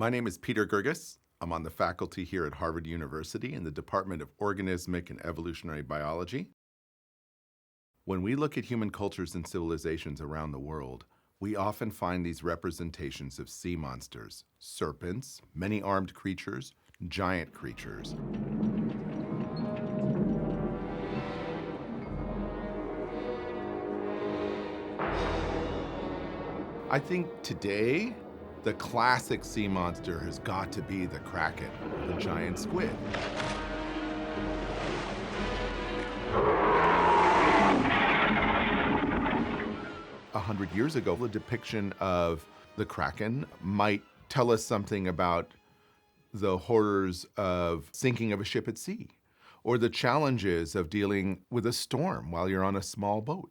My name is Peter Gerges. I'm on the faculty here at Harvard University in the Department of Organismic and Evolutionary Biology. When we look at human cultures and civilizations around the world, we often find these representations of sea monsters, serpents, many-armed creatures, giant creatures. I think today, the classic sea monster has got to be the Kraken, the giant squid. A 100 years ago, the depiction of the Kraken might tell us something about the horrors of sinking of a ship at sea, or the challenges of dealing with a storm while you're on a small boat.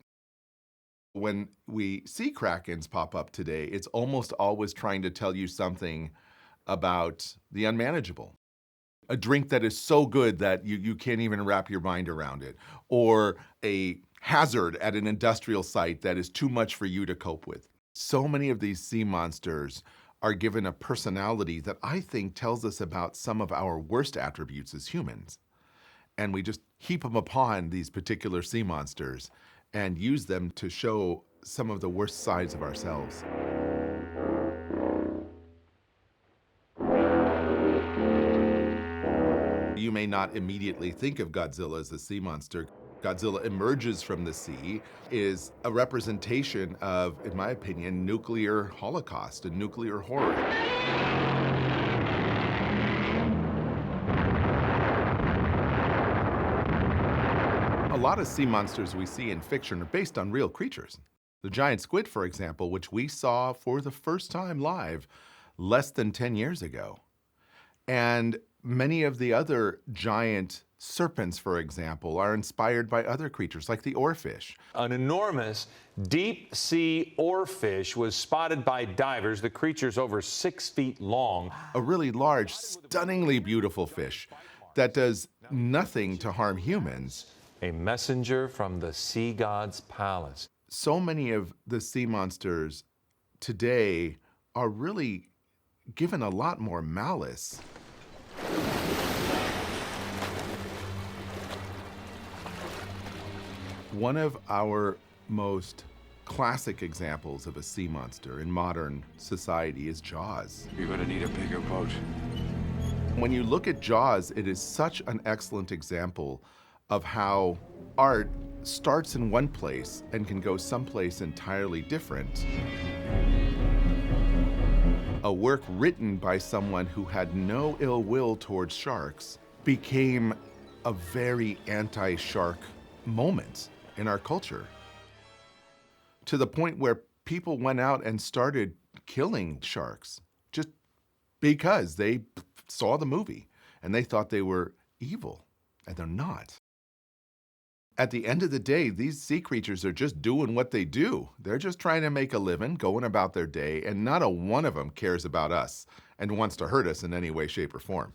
When we see Krakens pop up today, it's almost always trying to tell you something about the unmanageable. A drink that is so good that you can't even wrap your mind around it, or a hazard at an industrial site that is too much for you to cope with. So many of these sea monsters are given a personality that I think tells us about some of our worst attributes as humans. And we just heap them upon these particular sea monsters and use them to show some of the worst sides of ourselves. You may not immediately think of Godzilla as a sea monster. Godzilla emerges from the sea, is a representation of, in my opinion, nuclear holocaust and nuclear horror. A lot of sea monsters we see in fiction are based on real creatures. The giant squid, for example, which we saw for the first time live less than 10 years ago. And many of the other giant serpents, for example, are inspired by other creatures like the oarfish. An enormous deep-sea oarfish was spotted by divers. The creature's over 6 feet long. A really large, stunningly beautiful fish that does nothing to harm humans. A messenger from the sea god's palace. So many of the sea monsters today are really given a lot more malice. One of our most classic examples of a sea monster in modern society is Jaws. You're gonna need a bigger boat. When you look at Jaws, it is such an excellent example of how art starts in one place and can go someplace entirely different. A work written by someone who had no ill will towards sharks became a very anti-shark moment in our culture, to the point where people went out and started killing sharks just because they saw the movie and they thought they were evil, and they're not. At the end of the day, these sea creatures are just doing what they do. They're just trying to make a living, going about their day, and not a one of them cares about us and wants to hurt us in any way, shape, or form.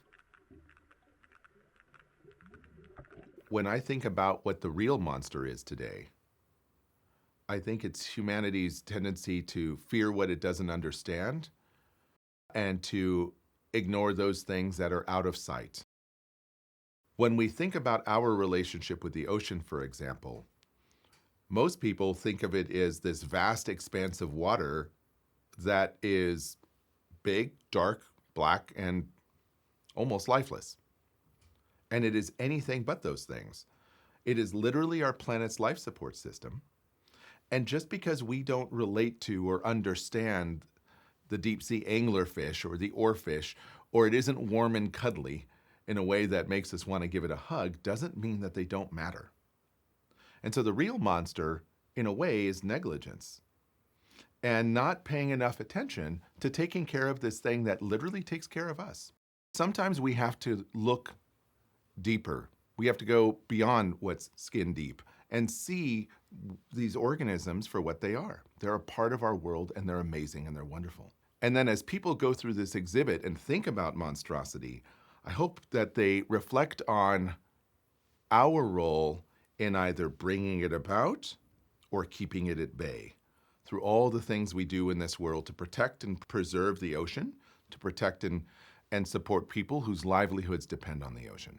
When I think about what the real monster is today, I think it's humanity's tendency to fear what it doesn't understand and to ignore those things that are out of sight. When we think about our relationship with the ocean, for example, most people think of it as this vast expanse of water that is big, dark, black, and almost lifeless. And it is anything but those things. It is literally our planet's life support system. And just because we don't relate to or understand the deep sea anglerfish or the oarfish, or it isn't warm and cuddly in a way that makes us want to give it a hug, doesn't mean that they don't matter. And so the real monster, in a way, is negligence and not paying enough attention to taking care of this thing that literally takes care of us. Sometimes we have to look deeper. We have to go beyond what's skin deep and see these organisms for what they are. They're a part of our world, and they're amazing and they're wonderful. And then as people go through this exhibit and think about monstrosity, I hope that they reflect on our role in either bringing it about or keeping it at bay through all the things we do in this world to protect and preserve the ocean, to protect and support people whose livelihoods depend on the ocean.